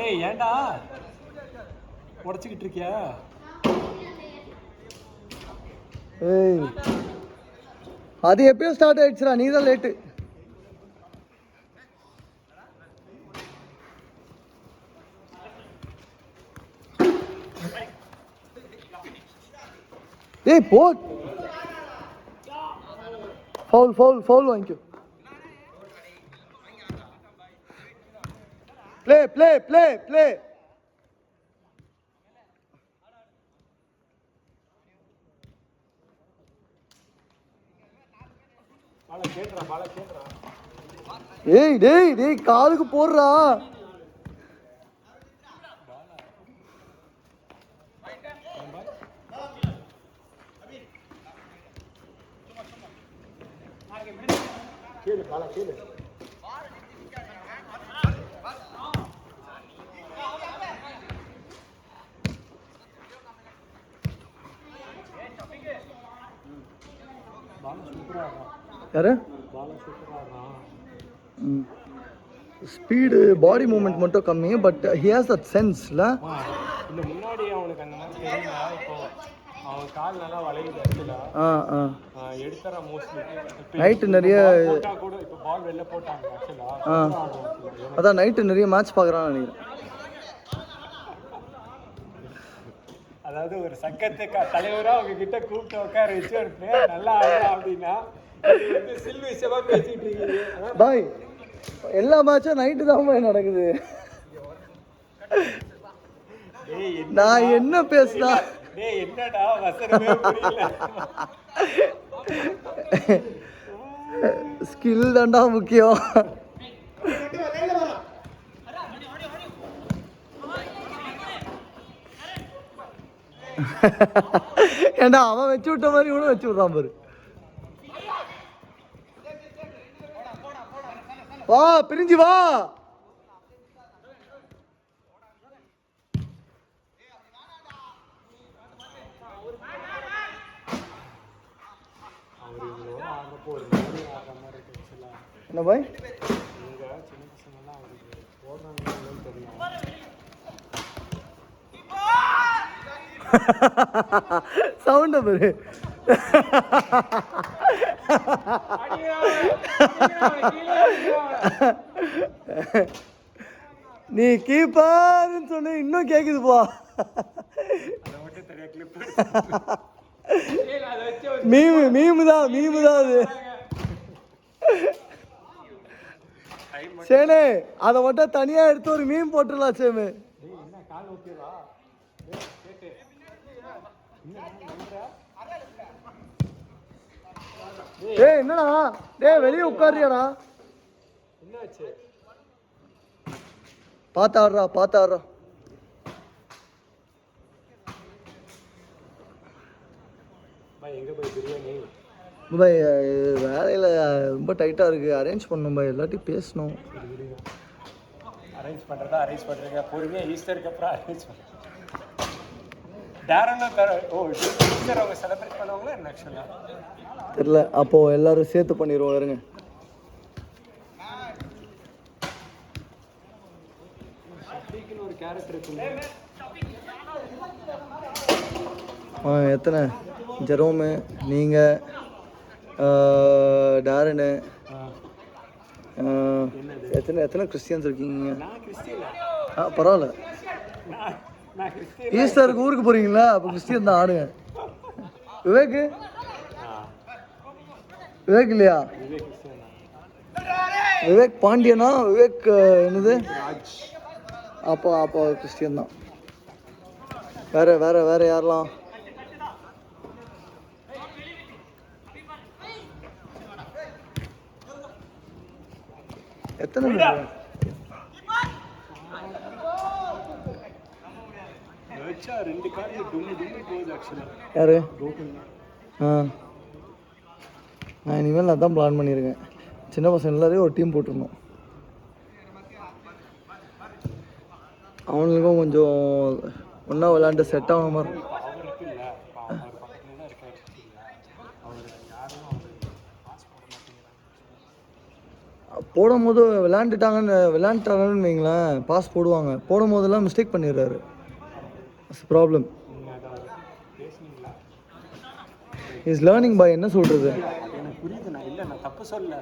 ஏய் ஏன்டா உடைச்சிக்கிட்டு இருக்கியா? ஏய் அது எப்பயும் ஸ்டார்ட் ஆயிடுச்சுடா, நீ தான் லேட்டு. ஏய் போ, ஃபவுல் ஃபவுல் ஃபவுல் வாங்கிக்கோ. Play play play play. ஏய் டேய் டேய் காலுக்கு போடுறா. யாரு? ஸ்பீடு பாடி மூமெண்ட் மட்டும் கம்மி, பட் ஹி ஹாஸ் தட் சென்ஸ்ல. இந்த முன்னாடி அவனுக்கு அந்த மாதிரி தெரியல. இப்போ அவன் கால் நல்லா வளையுது எடுத்துறா. மோஸ்ட்லி நைட்டு நிறைய கூட இப்போ பால் வெளில போட்டாங்க ஆக்சுவலா. அதான் நைட்டு நிறைய மேட்ச் பார்க்குறான்னு நினைக்கிறேன். அதாவது ஒரு சக்கத்து தலைவராக அவங்க கிட்ட கூப்பிட்டு உட்கார வச்சு ஒரு பிளேயர் நல்லா ஆடலாம் அப்படின்னா சில் விஷயமா பேசிட்டு இருக்கீங்க பாய். எல்லா மேட்சும் நைட்டு தான் போய் நடக்குது. நான் என்ன பேசுனா என்னடா வசனமே புரியல. ஸ்கில் தான்டா முக்கியம். ஏண்டா அவன் வச்சு விட்ட மாதிரி கூட வச்சு விடுறான் பாரு. வா பிரிஞ்சு வா. என்ன பாய்? சவுண்ட பாரு. நீ கீப்பர்னு சொன்ன இன்னும் கேக்குது போ. மீமு தான் அது. சேனே அதை மட்டும் தனியா எடுத்து ஒரு மீம் போட்டுடலாம் சேமு. டேய் என்னடா டேய் வெளியே உட்காரியாடா? என்னாச்சு? பாத்தாடுறா எங்க போய் பிரியாணி பாய் வேலையில் ரொம்ப டைட்டாக இருக்குது. அரேஞ்ச் பண்ணணும் பாய், எல்லாத்தையும் பேசணும். அரேஞ்ச் பண்ணுறீங்க பொறுமையாக. ஈஸ்டருக்கு அப்புறம் அரேஞ்ச் பண்ணுறேன். டேரனும் ஈஸ்டர் அவங்க செலிப்ரேட் பண்ணுவாங்களா என்ன? ஆக்சுவலாக தெரியல. அப்போது எல்லோரும் சேர்த்து பண்ணிடுவோம். இருங்க. ஒரு கேரக்டர் இருக்குங்க. எத்தனை? ஜெரோமு, நீங்கள், டாரனு, எத்தனை கிறிஸ்டியன்ஸ் இருக்கீங்க? பரவாயில்ல. ஈஸ்டருக்கு ஊருக்கு போகிறீங்களா? அப்போ கிறிஸ்டியன் தான் ஆடுங்க. விவேக் இல்லையா? விவேக் பாண்டியனா? விவேக் என்னது? அப்போ கிறிஸ்டியன் தான். வேற யாரெல்லாம்? எத்தனை? யாரு? நான் இனிமேல் அதான் பிளான் பண்ணியிருக்கேன். சின்ன பசங்க எல்லாரையும் ஒரு டீம் போட்டுருந்தோம். அவனுக்கும் கொஞ்சம் ஒன்றா விளையாண்டு செட் ஆன மாதிரி. போடும்போது விளையாண்டுட்டாங்கன்னு வைங்களேன், பாஸ் போடுவாங்க. போடும் போதெல்லாம் மிஸ்டேக் பண்ணிடுறாரு. It's problem. நீங்கள் அதை பேசுனீங்களா? இஸ் லேர்னிங் பாய். என்ன சொல்கிறது? எனக்கு புரியுது. நான் தப்பு சொல்லல.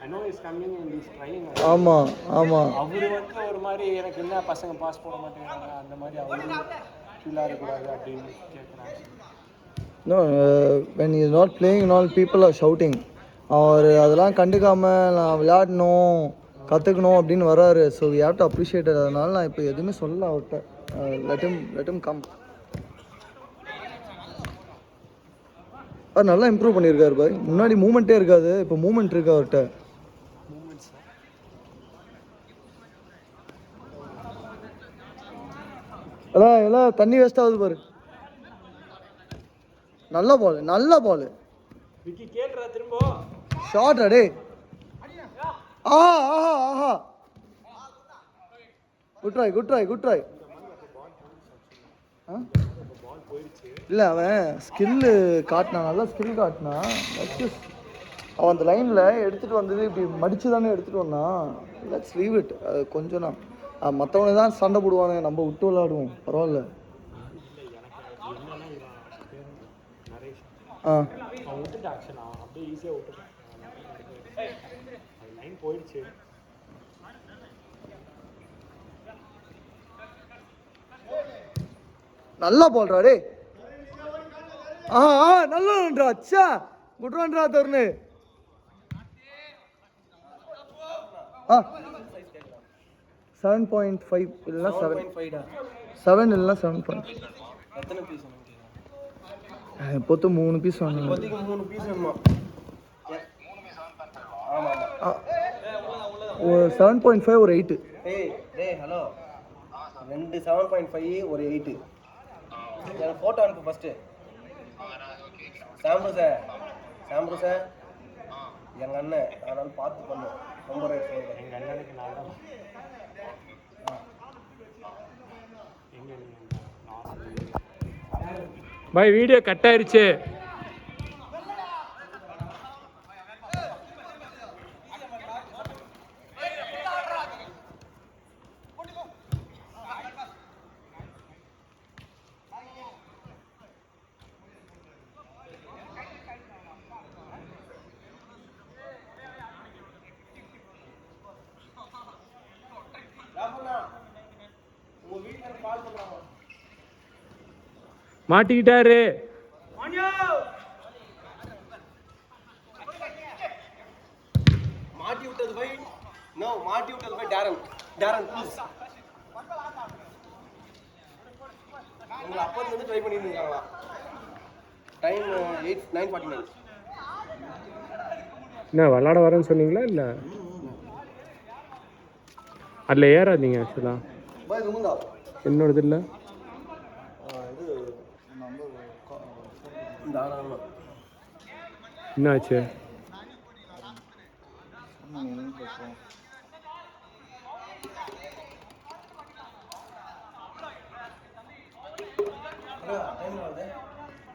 I know he's coming and he's trying. ஆமாம் ஆமாம். அவரு வந்து ஒரு மாதிரி எனக்கு என்ன பசங்க பாஸ் போட மாட்டேங்கிறாங்க அந்த மாதிரி அவரு ஃபீலாக இருக்கக்கூடாது அப்படின்னு கேட்குறாங்க. No, when he is not playing and all, people are shouting. அவர் அதெல்லாம் கண்டுக்காமல் நான் விளையாடணும் கற்றுக்கணும் அப்படின்னு வராரு. So we have to appreciate. அதனால நான் இப்போ எதுவுமே சொல்லல அவர்கிட்ட. let him come. நல்லா இம்ப்ரூவ் பண்ணியிருக்காரு பாய். முன்னாடி மூமெண்ட்டே இருக்காது, இப்போ மூமெண்ட் இருக்கு அவர்கிட்ட. எல்லாம் தண்ணி வேஸ்ட் ஆகுது பாரு. நல்ல பால். விக்கி கேட்றா திரும்ப. ஷாட் அடே. ஆஹா. Good try. இல்லை அவன் ஸ்கில்லு காட்டினான், நல்லா ஸ்கில் காட்டினான். அவன் அந்த லைனில் எடுத்துகிட்டு வந்தது இப்படி மடித்து தானே எடுத்துகிட்டு வந்தான். Let's leave it. அது கொஞ்சம் தான் மற்றவங்க தான் சண்டை போடுவானுங்க, நம்ம விட்டு விளையாடுவோம், பரவாயில்ல. நல்லா போல்றா டே. நல்லா அச்சா குட்ரான்டா தருணு. 7.5 இல்லைன்னா 7 இல்லைன்னா 7.5. எத்தனை பீஸ் இப்போது 3 பீஸ் வாங்கணும். 3 பீஸ் வேணுமா? ஒரு 7.5 ஒரு 8. டேய் ஹலோ, 2 7.5 ஒரு 8. எனக்கு ஃபோட்டோ அனுப்பு ஃபஸ்ட்டு. சாம்ரு சார் எங்கள் அண்ணன், அதனால பார்த்து பண்ணும். ரொம்ப ரைட். எங்கள் அண்ணனுக்கு நான் தான் பாய். வீடியோ கட் ஆயிருச்சு. மாட்டிக்கிட்டாரு. மாட்டி விட்டது போய் டேரன் ப்ளீஸ். உங்களை அப்போது வந்து ட்ரை பண்ணிட்டு இருக்காங்களா? டைம் 9:49. என்ன விளாட வரேன்னு சொன்னீங்களா? இல்லை அதில் ஏறாதீங்க. ஆக்சுவலாக என்னோடது இல்லை. என்னாச்சு?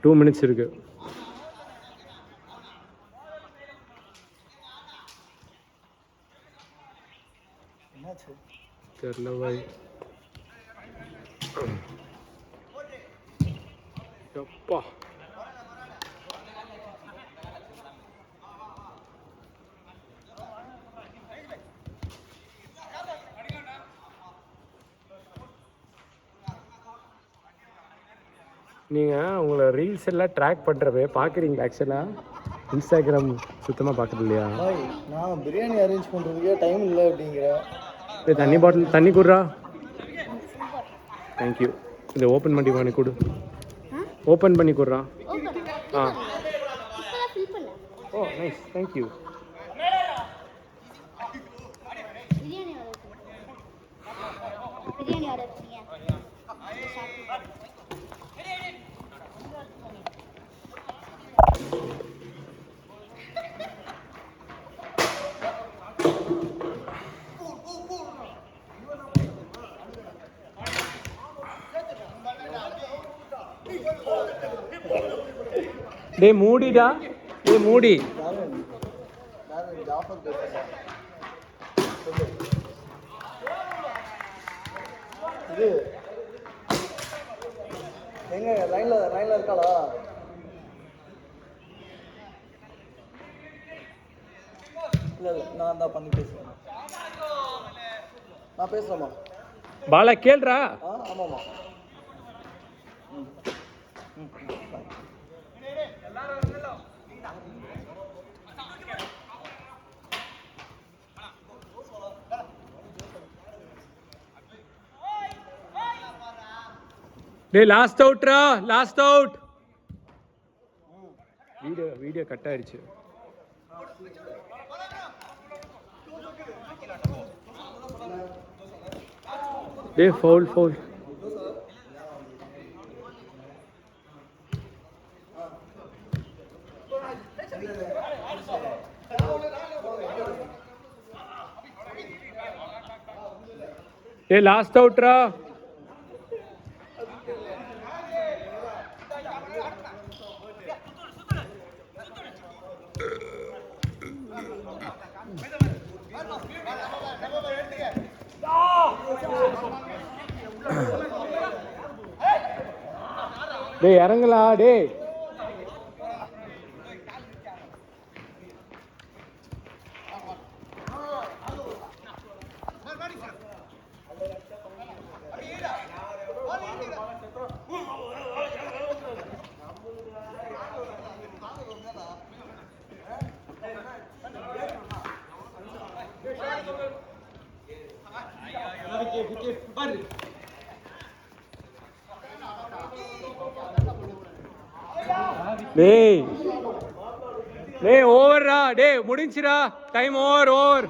டூ மினிட்ஸ் இருக்கு. தெரியல பாய். எப்பா நீங்கள் உங்களை ரீல்ஸ் எல்லாம் ட்ராக் பண்ணுறப்ப பார்க்குறீங்களா? ஆக்சுவலாக இன்ஸ்டாகிராம் சுத்தமாக பார்க்குறது இல்லையா? நான் பிரியாணி அரேஞ்ச் பண்ணுறதுக்கே டைம் இல்லை அப்படிங்கிறேன். தண்ணி பாட்டில் தண்ணி குடுறா. தேங்க்யூ. இதை ஓப்பன் பண்ணி வாங்கி கொடு. ஓப்பன் பண்ணி கொடுறா. ஓ நைஸ், தேங்க்யூ. டே மூடிடா, டே மூடி. இது எங்க லைன்ல இருக்காளா? இல்லை நான் தான் பண்ணி பேசுகிறேன். நான் பேசுகிறேம்மா. பாலா கேள்றா. ஆமாம்மா. டேய் லாஸ்ட் அவுட்ரா, லாஸ்ட் அவுட். வீடியோ கட் ஆயிடுச்சு. டேய் ஃபவுல். டேய் லாஸ்ட் அவுட்ரா. டேய் இறங்கலா டேய். டேய் ஓவர்ரா. டேய் முடிஞ்சிரா. Time over.